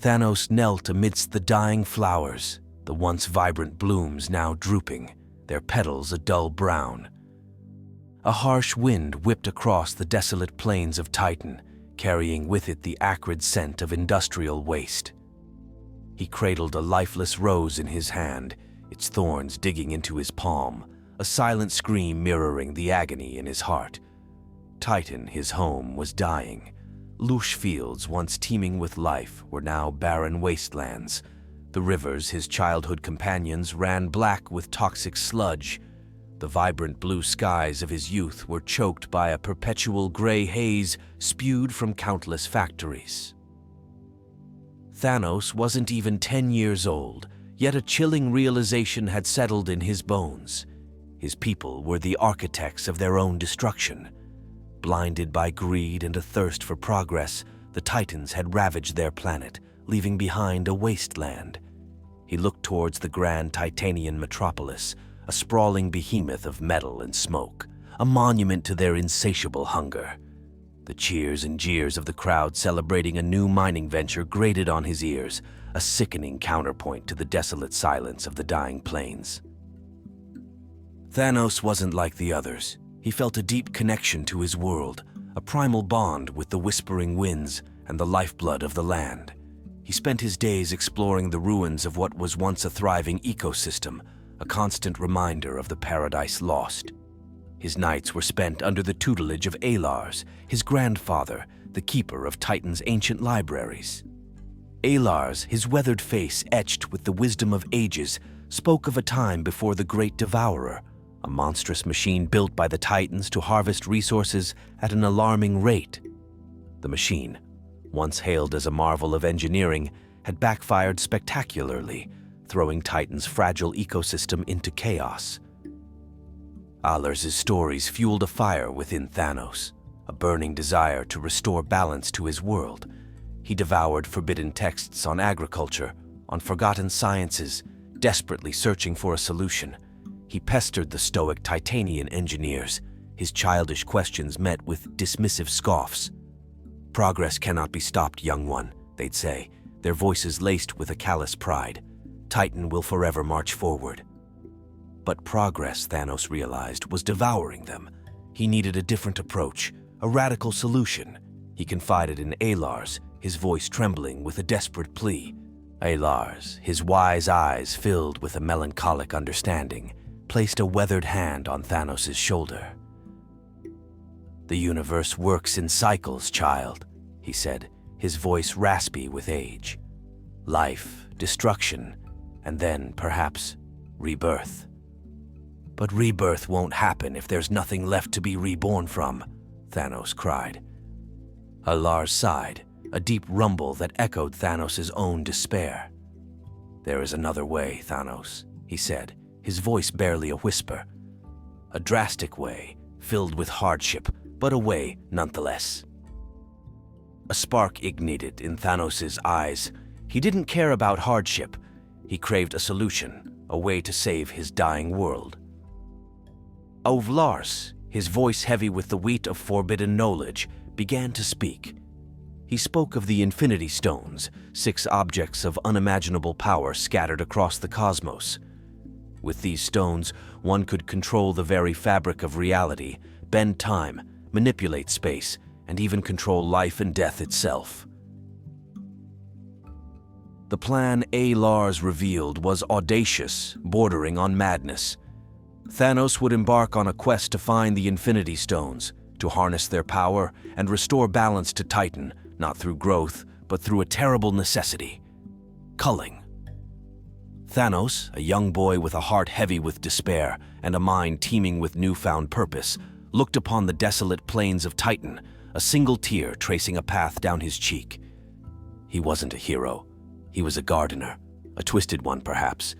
Thanos knelt amidst the dying flowers, the once vibrant blooms now drooping, their petals a dull brown. A harsh wind whipped across the desolate plains of Titan, carrying with it the acrid scent of industrial waste. He cradled a lifeless rose in his hand, its thorns digging into his palm, a silent scream mirroring the agony in his heart. Titan, his home, was dying. Lush fields, once teeming with life, were now barren wastelands. The rivers, his childhood companions, ran black with toxic sludge. The vibrant blue skies of his youth were choked by a perpetual gray haze spewed from countless factories. Thanos wasn't even 10 years old, yet a chilling realization had settled in his bones. His people were the architects of their own destruction. Blinded by greed and a thirst for progress, the Titans had ravaged their planet, leaving behind a wasteland. He looked towards the grand Titanian metropolis, a sprawling behemoth of metal and smoke, a monument to their insatiable hunger. The cheers and jeers of the crowd celebrating a new mining venture grated on his ears, a sickening counterpoint to the desolate silence of the dying plains. Thanos wasn't like the others. He felt a deep connection to his world, a primal bond with the whispering winds and the lifeblood of the land. He spent his days exploring the ruins of what was once a thriving ecosystem, a constant reminder of the paradise lost. His nights were spent under the tutelage of Alars, his grandfather, the keeper of Titan's ancient libraries. Alars, his weathered face etched with the wisdom of ages, spoke of a time before the Great Devourer, a monstrous machine built by the Titans to harvest resources at an alarming rate. The machine, once hailed as a marvel of engineering, had backfired spectacularly, throwing Titan's fragile ecosystem into chaos. Alars' stories fueled a fire within Thanos, a burning desire to restore balance to his world. He devoured forbidden texts on agriculture, on forgotten sciences, desperately searching for a solution. He pestered the stoic Titanian engineers, his childish questions met with dismissive scoffs. "Progress cannot be stopped, young one," they'd say, their voices laced with a callous pride. "Titan will forever march forward." But progress, Thanos realized, was devouring them. He needed a different approach, a radical solution. He confided in Alars, his voice trembling with a desperate plea. Alars, his wise eyes filled with a melancholic understanding, placed a weathered hand on Thanos' shoulder. "The universe works in cycles, child," he said, his voice raspy with age. "Life, destruction, and then, perhaps, rebirth. But rebirth won't happen if there's nothing left to be reborn from," Thanos cried. Alars sighed, a deep rumble that echoed Thanos' own despair. "There is another way, Thanos," he said, his voice barely a whisper. "A drastic way, filled with hardship, but a way nonetheless." A spark ignited in Thanos' eyes. He didn't care about hardship. He craved a solution, a way to save his dying world. Lars, his voice heavy with the weight of forbidden knowledge, began to speak. He spoke of the Infinity Stones, 6 objects of unimaginable power scattered across the cosmos. With these stones, one could control the very fabric of reality, bend time, manipulate space, and even control life and death itself. The plan Lars revealed was audacious, bordering on madness. Thanos would embark on a quest to find the Infinity Stones, to harness their power and restore balance to Titan, not through growth, but through a terrible necessity: culling. Thanos, a young boy with a heart heavy with despair and a mind teeming with newfound purpose, looked upon the desolate plains of Titan, a single tear tracing a path down his cheek. He wasn't a hero. He was a gardener, a twisted one perhaps,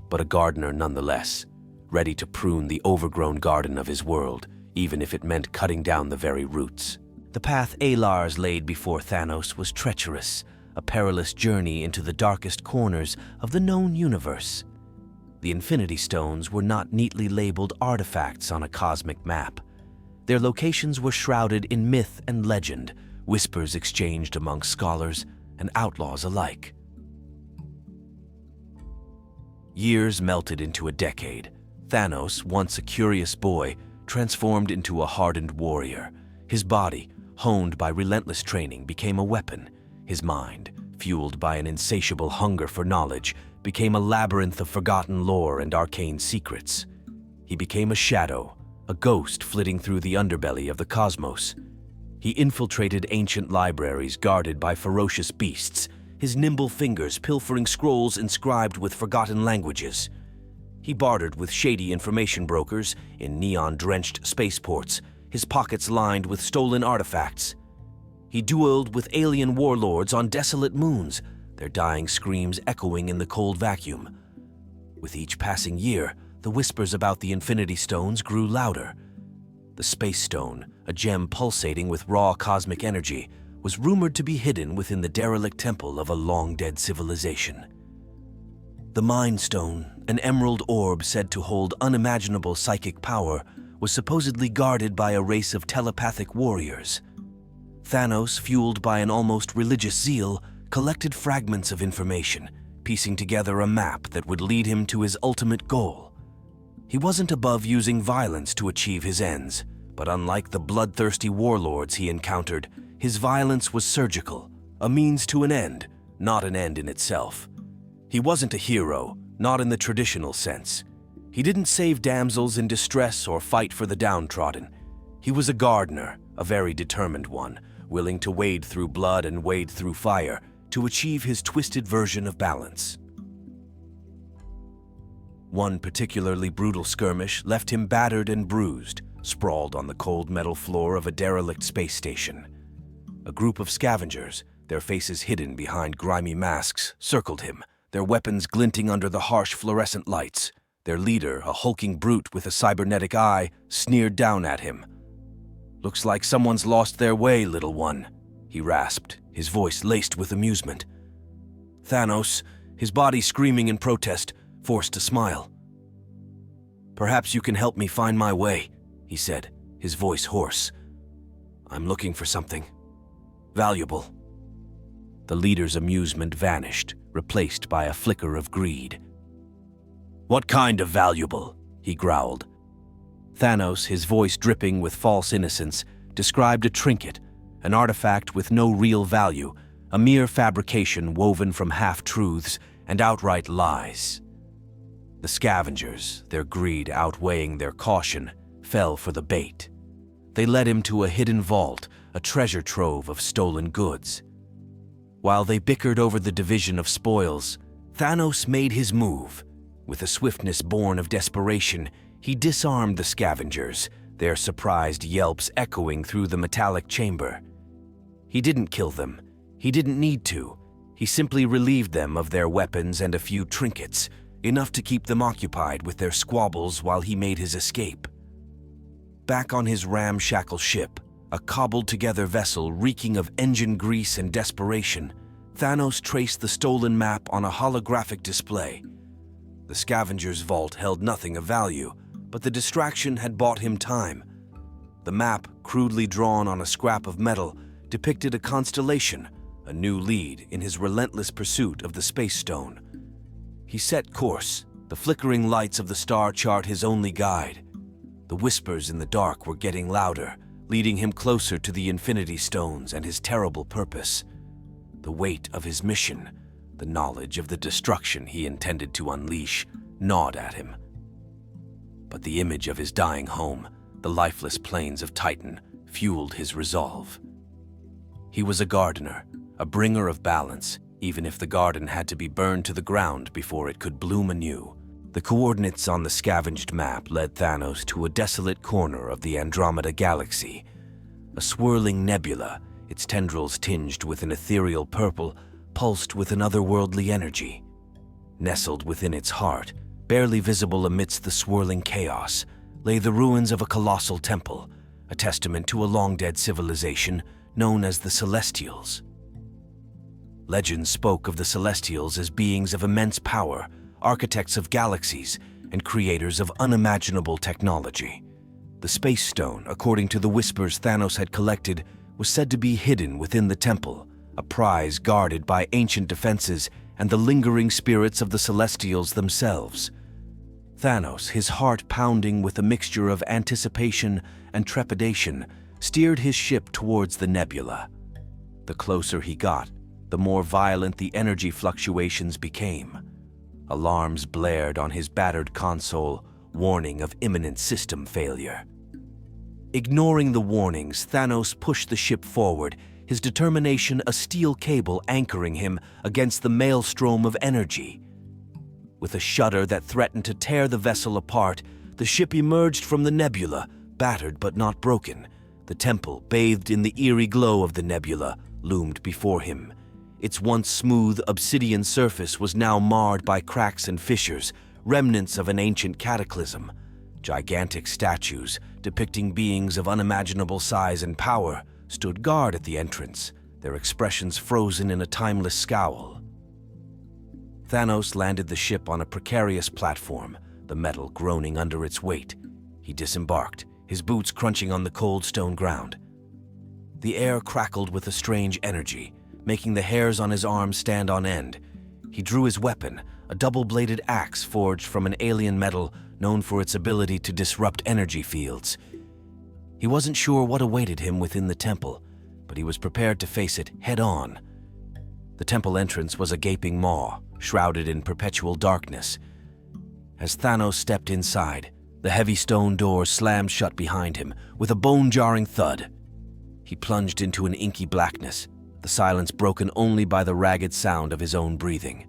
but a gardener nonetheless, ready to prune the overgrown garden of his world, even if it meant cutting down the very roots. The path Alars laid before Thanos was treacherous, a perilous journey into the darkest corners of the known universe. The Infinity Stones were not neatly labeled artifacts on a cosmic map. Their locations were shrouded in myth and legend, whispers exchanged among scholars, and outlaws alike. Years melted into a decade. Thanos, once a curious boy, transformed into a hardened warrior. His body, honed by relentless training, became a weapon. His mind, fueled by an insatiable hunger for knowledge, became a labyrinth of forgotten lore and arcane secrets. He became a shadow, a ghost flitting through the underbelly of the cosmos. He infiltrated ancient libraries guarded by ferocious beasts, his nimble fingers pilfering scrolls inscribed with forgotten languages. He bartered with shady information brokers in neon-drenched spaceports, his pockets lined with stolen artifacts. He dueled with alien warlords on desolate moons, their dying screams echoing in the cold vacuum. With each passing year, the whispers about the Infinity Stones grew louder. The Space Stone, a gem pulsating with raw cosmic energy, was rumored to be hidden within the derelict temple of a long-dead civilization. The Mind Stone, an emerald orb said to hold unimaginable psychic power, was supposedly guarded by a race of telepathic warriors. Thanos, fueled by an almost religious zeal, collected fragments of information, piecing together a map that would lead him to his ultimate goal. He wasn't above using violence to achieve his ends, but unlike the bloodthirsty warlords he encountered, his violence was surgical, a means to an end, not an end in itself. He wasn't a hero, not in the traditional sense. He didn't save damsels in distress or fight for the downtrodden. He was a gardener, a very determined one, willing to wade through blood and wade through fire to achieve his twisted version of balance. One particularly brutal skirmish left him battered and bruised, sprawled on the cold metal floor of a derelict space station. A group of scavengers, their faces hidden behind grimy masks, circled him, their weapons glinting under the harsh fluorescent lights. Their leader, a hulking brute with a cybernetic eye, sneered down at him. "Looks like someone's lost their way, little one," he rasped, his voice laced with amusement. Thanos, his body screaming in protest, forced a smile. "Perhaps you can help me find my way," he said, his voice hoarse. "I'm looking for something valuable." The leader's amusement vanished, replaced by a flicker of greed. "What kind of valuable?" he growled. Thanos, his voice dripping with false innocence, described a trinket, an artifact with no real value, a mere fabrication woven from half-truths and outright lies. The scavengers, their greed outweighing their caution, fell for the bait. They led him to a hidden vault, a treasure trove of stolen goods. While they bickered over the division of spoils, Thanos made his move. With a swiftness born of desperation, he disarmed the scavengers, their surprised yelps echoing through the metallic chamber. He didn't kill them. He didn't need to. He simply relieved them of their weapons and a few trinkets, enough to keep them occupied with their squabbles while he made his escape. Back on his ramshackle ship, a cobbled-together vessel reeking of engine grease and desperation, Thanos traced the stolen map on a holographic display. The scavenger's vault held nothing of value, but the distraction had bought him time. The map, crudely drawn on a scrap of metal, depicted a constellation, a new lead in his relentless pursuit of the Space Stone. He set course, the flickering lights of the star chart his only guide. The whispers in the dark were getting louder, leading him closer to the Infinity Stones and his terrible purpose. The weight of his mission, the knowledge of the destruction he intended to unleash, gnawed at him. But the image of his dying home, the lifeless plains of Titan, fueled his resolve. He was a gardener, a bringer of balance, even if the garden had to be burned to the ground before it could bloom anew. The coordinates on the scavenged map led Thanos to a desolate corner of the Andromeda Galaxy. A swirling nebula, its tendrils tinged with an ethereal purple, pulsed with an otherworldly energy. Nestled within its heart, barely visible amidst the swirling chaos, lay the ruins of a colossal temple, a testament to a long-dead civilization known as the Celestials. Legends spoke of the Celestials as beings of immense power, architects of galaxies, and creators of unimaginable technology. The Space Stone, according to the whispers Thanos had collected, was said to be hidden within the temple, a prize guarded by ancient defenses and the lingering spirits of the Celestials themselves. Thanos, his heart pounding with a mixture of anticipation and trepidation, steered his ship towards the nebula. The closer he got, the more violent the energy fluctuations became. Alarms blared on his battered console, warning of imminent system failure. Ignoring the warnings, Thanos pushed the ship forward, his determination a steel cable anchoring him against the maelstrom of energy. With a shudder that threatened to tear the vessel apart, the ship emerged from the nebula, battered but not broken. The temple, bathed in the eerie glow of the nebula, loomed before him. Its once smooth obsidian surface was now marred by cracks and fissures, remnants of an ancient cataclysm. Gigantic statues, depicting beings of unimaginable size and power, stood guard at the entrance, their expressions frozen in a timeless scowl. Thanos landed the ship on a precarious platform, the metal groaning under its weight. He disembarked, his boots crunching on the cold stone ground. The air crackled with a strange energy, making the hairs on his arms stand on end. He drew his weapon, a double-bladed axe forged from an alien metal known for its ability to disrupt energy fields. He wasn't sure what awaited him within the temple, but he was prepared to face it head-on. The temple entrance was a gaping maw, shrouded in perpetual darkness. As Thanos stepped inside, the heavy stone door slammed shut behind him with a bone-jarring thud. He plunged into an inky blackness, the silence broken only by the ragged sound of his own breathing.